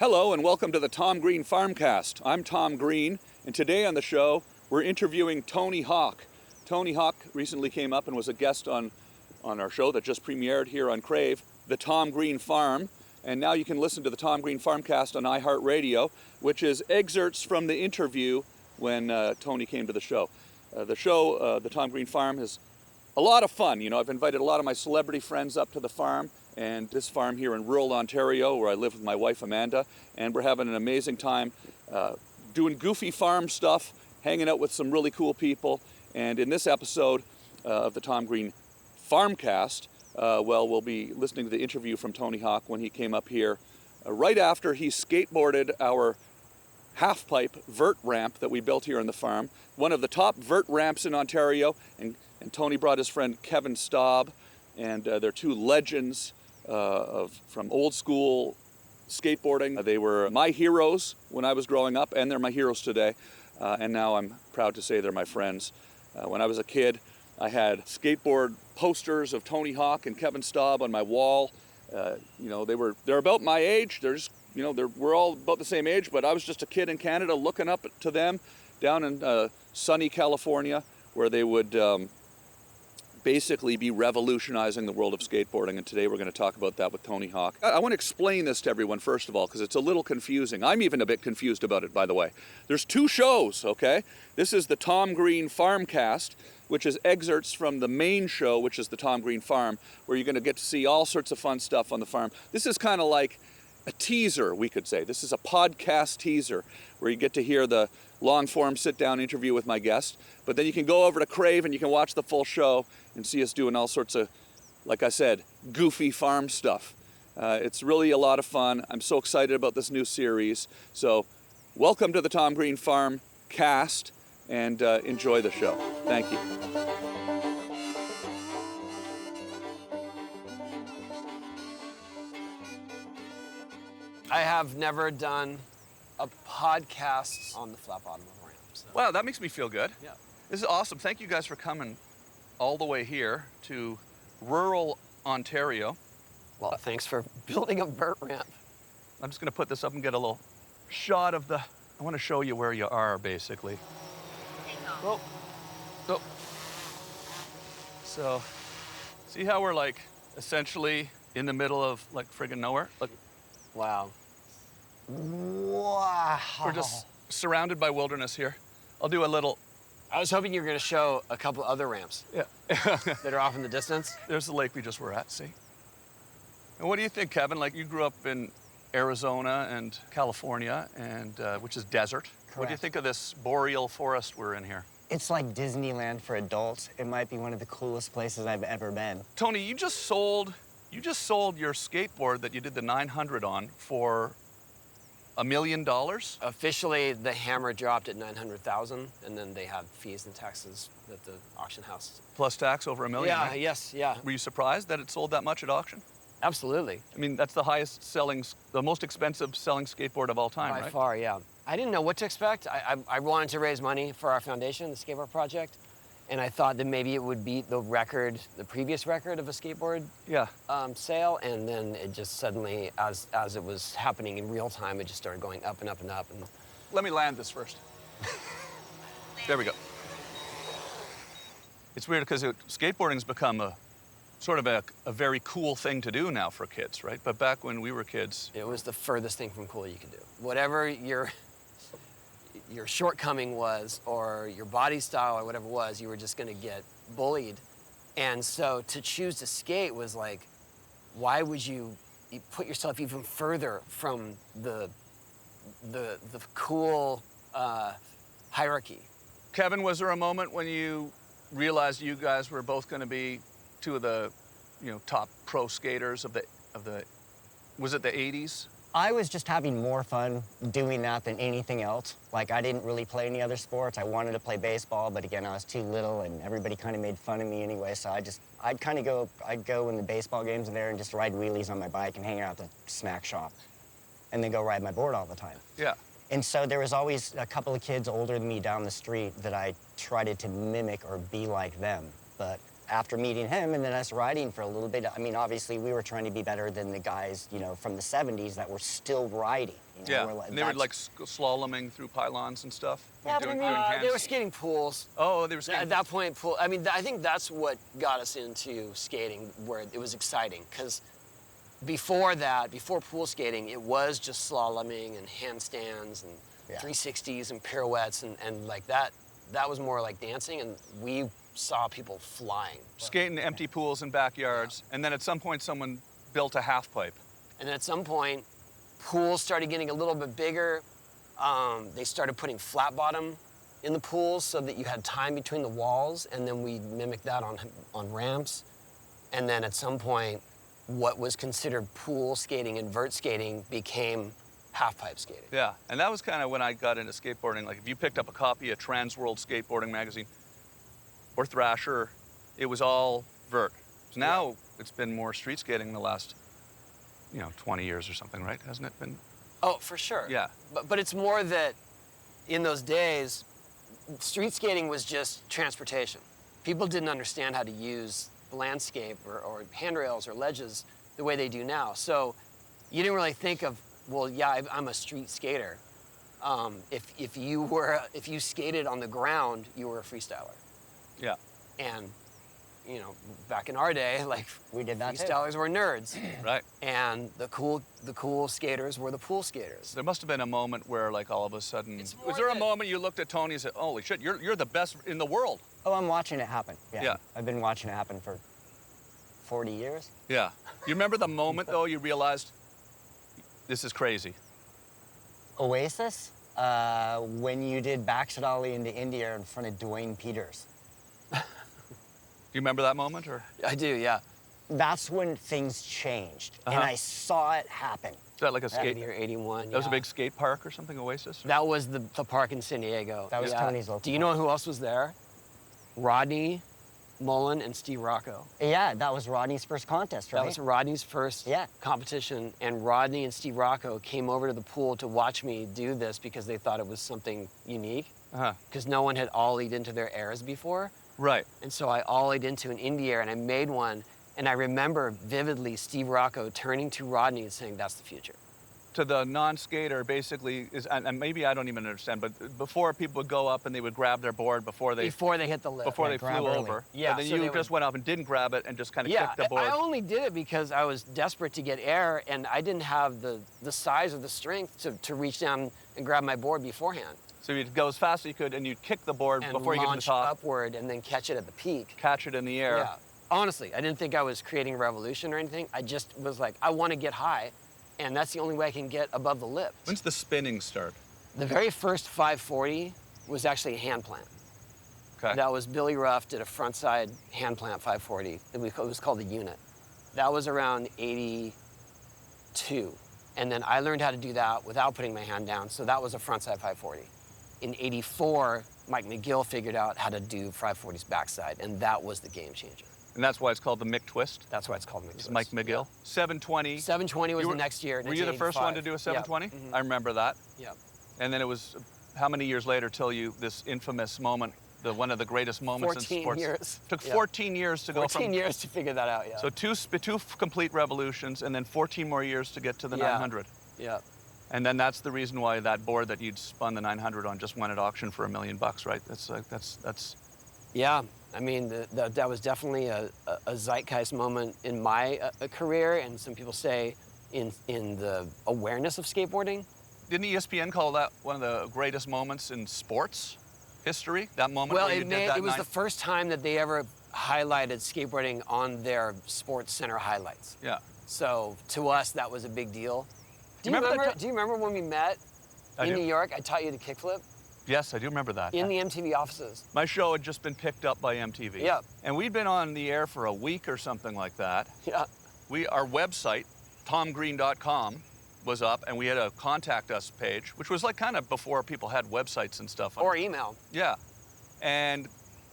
Hello and welcome to the Tom Green Farmcast. I'm Tom Green, and today on the show we're interviewing Tony Hawk. Tony Hawk recently came up and was a guest on our show that just premiered here on Crave, the Tom Green Farm. And now you can listen to the Tom Green Farmcast on iHeartRadio, which is excerpts from the interview when Tony came to the show. The Tom Green Farm, is a lot of fun. You know, I've invited a lot of my celebrity friends up to the farm, and this farm here in rural Ontario, where I live with my wife Amanda, and we're having an amazing time doing goofy farm stuff, hanging out with some really cool people. And in this episode of the Tom Green Farmcast, we'll be listening to the interview from Tony Hawk when he came up here right after he skateboarded our half-pipe vert ramp that we built here on the farm, one of the top vert ramps in Ontario. And Tony brought his friend Kevin Staab, and they're two legends from old school skateboarding. They were my heroes when I was growing up, and they're my heroes today. And now I'm proud to say they're my friends. When I was a kid, I had skateboard posters of Tony Hawk and Kevin Staab on my wall. They're about my age. We're all about the same age, but I was just a kid in Canada looking up to them down in sunny California, where they would basically be revolutionizing the world of skateboarding. And today we're going to talk about that with Tony Hawk. I want to explain this to everyone, first of all, because it's a little confusing. I'm even a bit confused about it, by the way. There's two shows, okay? This is the Tom Green Farmcast, which is excerpts from the main show, which is the Tom Green Farm, where you're going to get to see all sorts of fun stuff on the farm. This is kind of like a teaser, we could say. This is a podcast teaser where you get to hear the long-form sit-down interview with my guest, but then you can go over to Crave and you can watch the full show and see us doing all sorts of, like I said, goofy farm stuff. It's really a lot of fun. I'm so excited about this new series. So welcome to the Tom Green Farm cast, and enjoy the show. Thank you. I have never done a podcast on the flat bottom of a ramp. So. Wow, that makes me feel good. Yeah. This is awesome. Thank you guys for coming all the way here to rural Ontario. Well, thanks for building a vert ramp. I'm just gonna put this up and get a little shot of I wanna show you where you are, basically. Oh. So, see how we're like essentially in the middle of like friggin' nowhere? Look. Wow. Wow. We're just surrounded by wilderness here. I'll do a little. I was hoping you were going to show a couple other ramps. Yeah. that are off in the distance. There's the lake we just were at, see? And what do you think, Kevin? Like, you grew up in Arizona and California, and which is desert. Correct. What do you think of this boreal forest we're in here? It's like Disneyland for adults. It might be one of the coolest places I've ever been. Tony, you just sold your skateboard that you did the 900 on for $1 million? Officially, the hammer dropped at 900,000, and then they had fees and taxes at the auction house. Plus tax over $1 million, Yeah, right? yes, yeah. Were you surprised that it sold that much at auction? Absolutely. I mean, that's the most expensive selling skateboard of all time, By right? far, yeah. I didn't know what to expect. I wanted to raise money for our foundation, the skateboard project, and I thought that maybe it would beat the previous record of a skateboard sale, and then it just suddenly, as it was happening in real time, it just started going up and up and up. And Let me land this first. There we go. It's weird because skateboarding's become a very cool thing to do now for kids, right? But back when we were kids, it was the furthest thing from cool you could do. Whatever your shortcoming was, or your body style, or whatever it was, you were just gonna get bullied. And so to choose to skate was like, why would you put yourself even further from the cool hierarchy? Kevin, was there a moment when you realized you guys were both gonna be two of the, top pro skaters of the, was it the 80s? I was just having more fun doing that than anything else. Like, I didn't really play any other sports. I wanted to play baseball, but again, I was too little, and everybody kind of made fun of me anyway, so I'd go in the baseball games in there and just ride wheelies on my bike and hang out at the snack shop, and then go ride my board all the time. Yeah. And so there was always a couple of kids older than me down the street that I tried to mimic or be like them. But after meeting him and then us riding for a little bit, I mean, obviously we were trying to be better than the guys, you know, from the 70s that were still riding. You know, Yeah, and they were like slaloming through pylons and stuff. Yeah, but they were skating pools. Oh, they were skating. At that point, pool. I mean, I think that's what got us into skating, where it was exciting. Because before that, before pool skating, it was just slaloming and handstands and 360s and pirouettes and like that. That was more like dancing, and we saw people flying. Skating in empty pools and backyards, and then at some point someone built a half pipe. And then at some point, pools started getting a little bit bigger. They started putting flat bottom in the pools so that you had time between the walls, and then we mimicked that on ramps. And then at some point, what was considered pool skating and vert skating became half-pipe skating. Yeah, and that was kind of when I got into skateboarding. Like, if you picked up a copy of Trans World Skateboarding magazine or Thrasher, it was all vert. So now it's been more street skating in the last, 20 years or something, right? Hasn't it been? Oh, for sure. Yeah. But it's more that in those days, street skating was just transportation. People didn't understand how to use the landscape or handrails or ledges the way they do now. So you didn't really think of, well, yeah, I'm a street skater. If you skated on the ground, you were a freestyler. Yeah. And back in our day, like, we did that freestylers were nerds. Right. And the cool skaters were the pool skaters. There must have been a moment where, like, all of a sudden, was there a that- moment you looked at Tony and said, "Holy shit, you're the best in the world"? Oh, I'm watching it happen. Yeah. I've been watching it happen for 40 years. Yeah. You remember the moment though you realized this is crazy? Oasis, when you did backshot ollie into India in front of Dwayne Peters. Do you remember that moment, or? I do, yeah. That's when things changed, and I saw it happen. Is that like a skate? 80 or 81. That was a big skate park or something, Oasis? That was the park in San Diego. That was Tony's local Do you know who else was there? Rodney Mullen and Steve Rocco. Yeah, that was Rodney's first contest, right? That was Rodney's first competition, and Rodney and Steve Rocco came over to the pool to watch me do this because they thought it was something unique. Because no one had ollied into their airs before. Right. And so I ollied into an indie air and I made one, and I remember vividly Steve Rocco turning to Rodney and saying, "That's the future." To the non-skater, basically, and maybe I don't even understand, but before people would go up and they would grab their board before they hit the lip. before they grab flew early. over. Yeah, And then so you they just went up and didn't grab it and just kind of kicked the board. I only did it because I was desperate to get air, and I didn't have the size or the strength to reach down and grab my board beforehand. So you'd go as fast as you could and you'd kick the board And before you get to the launch top, upward and then catch it at the peak. catch it in the air. Yeah. Honestly, I didn't think I was creating a revolution or anything. I just was like, I want to get high, and that's the only way I can get above the lip. When's the spinning start? The very first 540 was actually a hand plant. Okay. That was Billy Ruff did a frontside hand plant 540. It was called the unit. That was around 82. And then I learned how to do that without putting my hand down, so that was a frontside 540. In 84, Mike McGill figured out how to do 540's backside, and that was the game changer. And that's why it's called the Mick Twist? That's why it's called McGill. It's Mike McGill. 720. 720 was the next year. Were you the first one to do a 720? Yeah. Mm-hmm. I remember that. Yeah. And then it was how many years later till this infamous moment, one of the greatest moments in 14 sports? years. Took Yeah. 14 years to go from. 14 years to figure that out, yeah. So two complete revolutions, and then 14 more years to get to the 900. Yeah. And then that's the reason why that board that you'd spun the 900 on just went at auction for $1 million, right? That's. Yeah, I mean, that was definitely a zeitgeist moment in my career, and some people say in the awareness of skateboarding. Didn't ESPN call that one of the greatest moments in sports history? That moment Well, where you did that it was the first time that they ever highlighted skateboarding on their Sports Center highlights. Yeah. So to us, that was a big deal. Do you remember remember when we met in New York? I taught you to kickflip Yes, I do remember that. in the MTV offices. My show had just been picked up by MTV. Yeah. And we'd been on the air for a week or something like that. Yeah. Our website, tomgreen.com, was up, and we had a contact us page, which was like kind of before people had websites and stuff. Or email. Yeah. And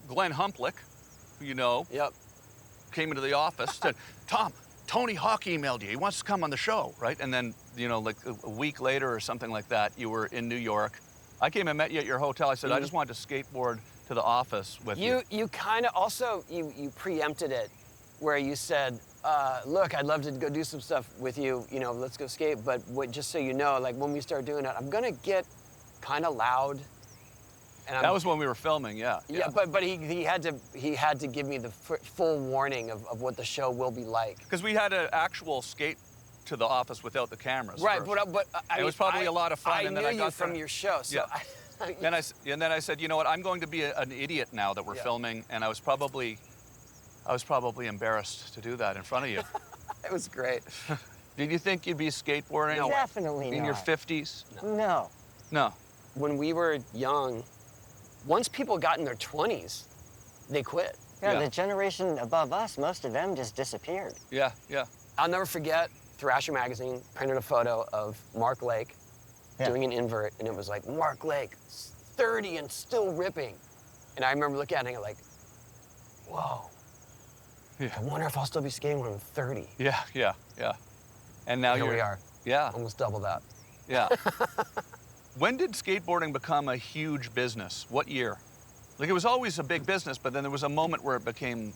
Glenn Humplick, who you know, Yep. came into the office, said, "Tom, Tony Hawk emailed you. He wants to come on the show," right? And then, like a week later or something like that, you were in New York. I came and met you at your hotel. I said, I just wanted to skateboard to the office with you. You kind of also, you preempted it where you said, look, I'd love to go do some stuff with you, you know, let's go skate, but just so you know, like when we start doing it, I'm gonna get kind of loud. And That was when we were filming, yeah. Yeah, but he had to give me the full warning of what the show will be like. Because we had an actual skate to the office without the cameras. Right, first. but it was probably a lot of fun. And then I knew you from your show, so. Yeah. And then I said, you know what? I'm going to be an idiot now that we're filming, and I was probably embarrassed to do that in front of you. It was great. Did you think you'd be skateboarding? No, definitely in not. your 50s? No. No. When we were young, once people got in their 20s, they quit. Yeah, the generation above us, most of them just disappeared. Yeah, yeah. I'll never forget, Thrasher magazine printed a photo of Mark Lake doing an invert, and it was like, Mark Lake, 30 and still ripping. And I remember looking at it like, whoa. Yeah. I wonder if I'll still be skating when I'm 30. Yeah, yeah, yeah. And now Here we are. Yeah. Almost double that. Yeah. When did skateboarding become a huge business? What year? Like, it was always a big business, but then there was a moment where it became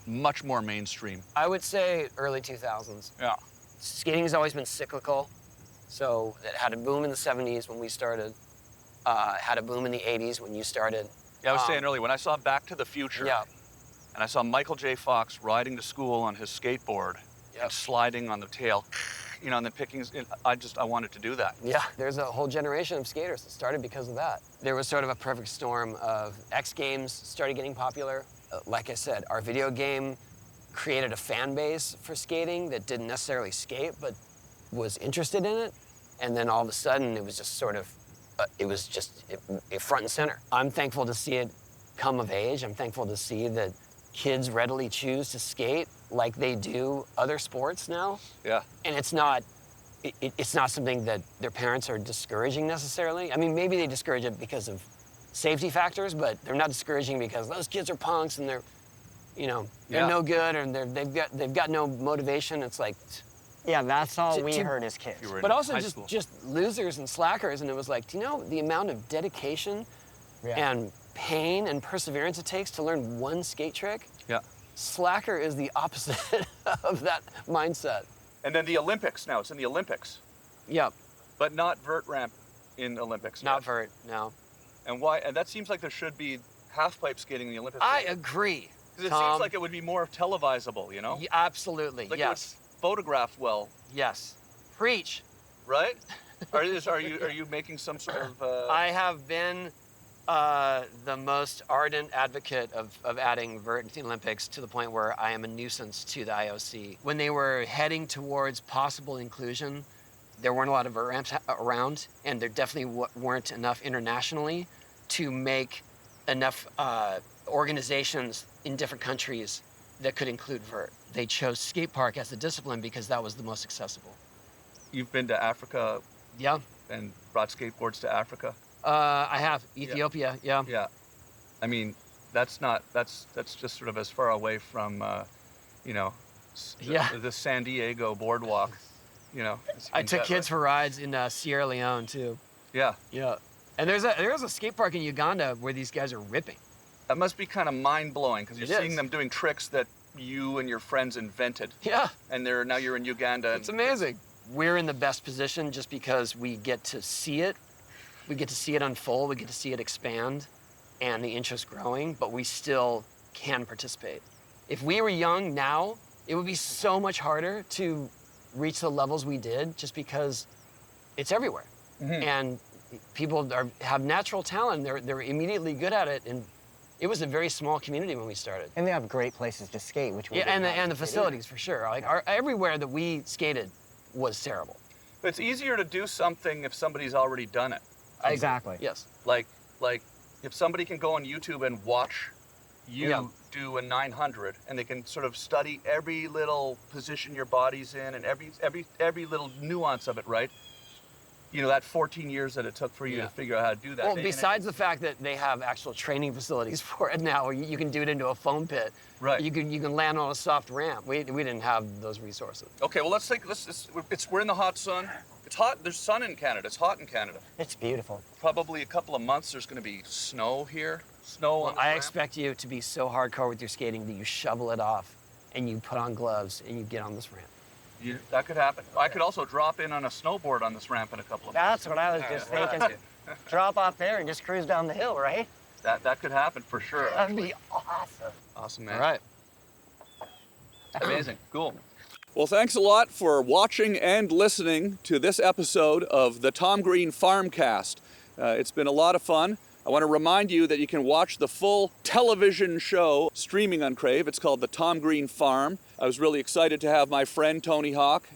much more mainstream. I would say early 2000s. Yeah. Skating has always been cyclical. So it had a boom in the 70s when we started. Had a boom in the 80s when you started. Yeah, I was saying earlier, when I saw Back to the Future, Yeah. and I saw Michael J. Fox riding to school on his skateboard and sliding on the tail, you know, and then picking, I wanted to do that. Yeah, there's a whole generation of skaters that started because of that. There was sort of a perfect storm of X Games started getting popular. Like I said, our video game created a fan base for skating that didn't necessarily skate, but was interested in it. And then all of a sudden, it was just sort of, it was just front and center. I'm thankful to see it come of age. I'm thankful to see that kids readily choose to skate like they do other sports now. Yeah. And it's not something that their parents are discouraging necessarily. I mean, maybe they discourage it because of safety factors, but they're not discouraging because those kids are punks and they're, you know, they're no good or they've got no motivation. It's like, yeah, that's all we heard as kids. but also just losers and slackers. And it was like, do you know the amount of dedication and pain and perseverance it takes to learn one skate trick? Yeah. Slacker is the opposite of that mindset. And then the Olympics now, it's in the Olympics. Yep. But not vert ramp in Olympics. Not vert, no. And why? And that seems like there should be half-pipe skating in the Olympics. I agree. Because it seems like it would be more televisable, you know? Yeah, absolutely, like yes. It would photograph well. Yes. Preach. Right? Are you making some sort of... I have been the most ardent advocate of adding vert to the Olympics to the point where I am a nuisance to the IOC. When they were heading towards possible inclusion, there weren't a lot of vert ramps around, and there definitely weren't enough internationally to make enough organizations in different countries that could include vert. They chose skate park as a discipline because that was the most accessible. You've been to Africa? Yeah. And brought skateboards to Africa? I have. Ethiopia, yeah. Yeah. I mean, that's just sort of as far away from, you know, the San Diego boardwalk, you know. I took kids for rides in Sierra Leone, too. Yeah. Yeah. And there's a skate park in Uganda where these guys are ripping. That must be kind of mind-blowing, because you're seeing them doing tricks that you and your friends invented. Yeah. And now you're in Uganda. It's amazing. We're in the best position just because we get to see it. We get to see it unfold, we get to see it expand, and the interest growing, but we still can participate. If we were young now, it would be so much harder to reach the levels we did just because it's everywhere. Mm-hmm. And people have natural talent, they're immediately good at it, and it was a very small community when we started. And they have great places to skate, which we and the facilities for sure. Like everywhere that we skated was terrible. But it's easier to do something if somebody's already done it. Exactly. Yes. Like if somebody can go on YouTube and watch you do a 900, and they can sort of study every little position your body's in and every little nuance of it, right? You know, that 14 years that it took for you to figure out how to do that. Well, besides the fact that they have actual training facilities for it now, where you can do it into a foam pit. Right. You can land on a soft ramp. We didn't have those resources. Okay, well we're in the hot sun. It's hot. There's sun in Canada. It's hot in Canada. It's beautiful. Probably a couple of months there's going to be snow here. snow on the I ramp? expect you to be so hardcore with your skating that you shovel it off and you put on gloves and you get on this ramp. That could happen. I could also drop in on a snowboard on this ramp in a couple of That's what I was just thinking. Drop off there and just cruise down the hill, right? That could happen for sure. That'd be awesome. Awesome, man. All right. Amazing. Cool. Well, thanks a lot for watching and listening to this episode of the Tom Green Farmcast. It's been a lot of fun. I want to remind you that you can watch the full television show streaming on Crave. It's called The Tom Green Farm. I was really excited to have my friend Tony Hawk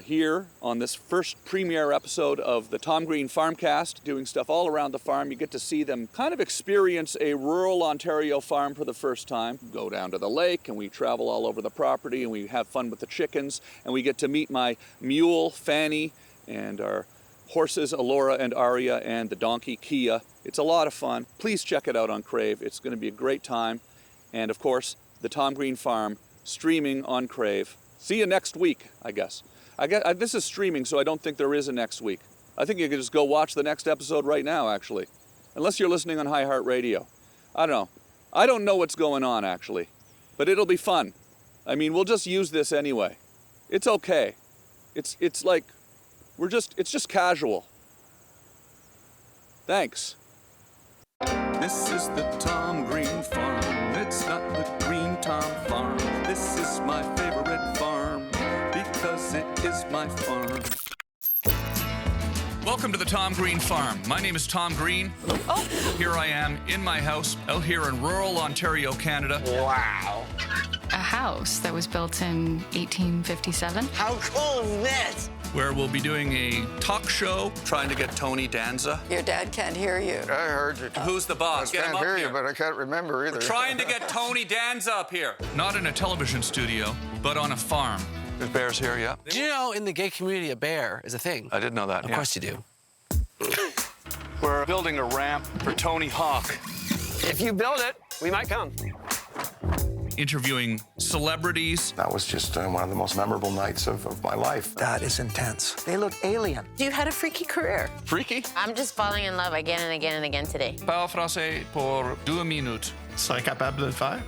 here on this first premiere episode of the Tom Green Farmcast, doing stuff all around the farm. You get to see them kind of experience a rural Ontario farm for the first time. Go down to the lake and we travel all over the property and we have fun with the chickens, and we get to meet my mule Fanny and our horses Alora and Aria and the donkey Kia. It's a lot of fun. Please check it out on Crave. It's going to be a great time. And of course, the Tom Green Farm streaming on Crave. See you next week, I guess. This is streaming, so I don't think there is a next week. I think you can just go watch the next episode right now, actually. Unless you're listening on iHeartRadio. I don't know. I don't know what's going on, actually. But it'll be fun. I mean, we'll just use this anyway. It's okay. It's like, it's just casual. Thanks. This is the Tom Green Farm. It's not the Green Tom Farm. This is my favorite farm because it is my farm. Welcome to the Tom Green Farm. My name is Tom Green. Oh. Here I am in my house out here in rural Ontario, Canada. Wow. A house that was built in 1857. How cool is this? Where we'll be doing a talk show, trying to get Tony Danza. Your dad can't hear you. I heard you. Who's the boss? I Get him can't up hear here. you, but I can't remember either. We're trying to get Tony Danza up here. Not in a television studio, but on a farm. There's bears here, yeah. Do you know in the gay community a bear is a thing? I did know that, Of course you do. We're building a ramp for Tony Hawk. If you build it, we might come. Interviewing celebrities. That was just one of the most memorable nights of my life. That is intense. They look alien. You had a freaky career. Freaky? I'm just falling in love again and again and again today. Parle français pour 2 minutes. Serais capable de le faire?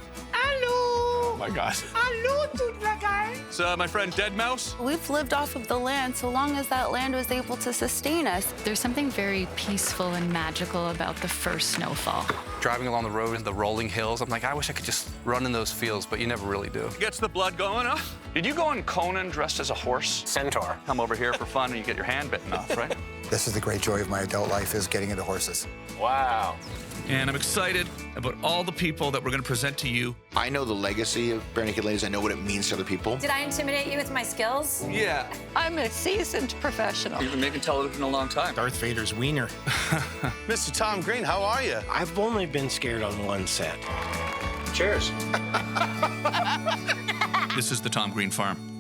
Oh my God. Allô, toute la gang. It's my friend Dead Mouse. We've lived off of the land so long as that land was able to sustain us. There's something very peaceful and magical about the first snowfall. Driving along the road in the rolling hills, I'm like, I wish I could just run in those fields, but you never really do. Gets the blood going, huh? Did you go on Conan dressed as a horse? Centaur. Come over here for fun and you get your hand bitten off, right? This is the great joy of my adult life, is getting into horses. Wow. And I'm excited about all the people that we're going to present to you. I know the legacy of Bare Naked Ladies. I know what it means to other people. Did I intimidate you with my skills? Yeah. I'm a seasoned professional. You've been making television a long time. Darth Vader's wiener. Mr. Tom Green, how are you? I've only been scared on one set. Cheers. This is the Tom Green Farm.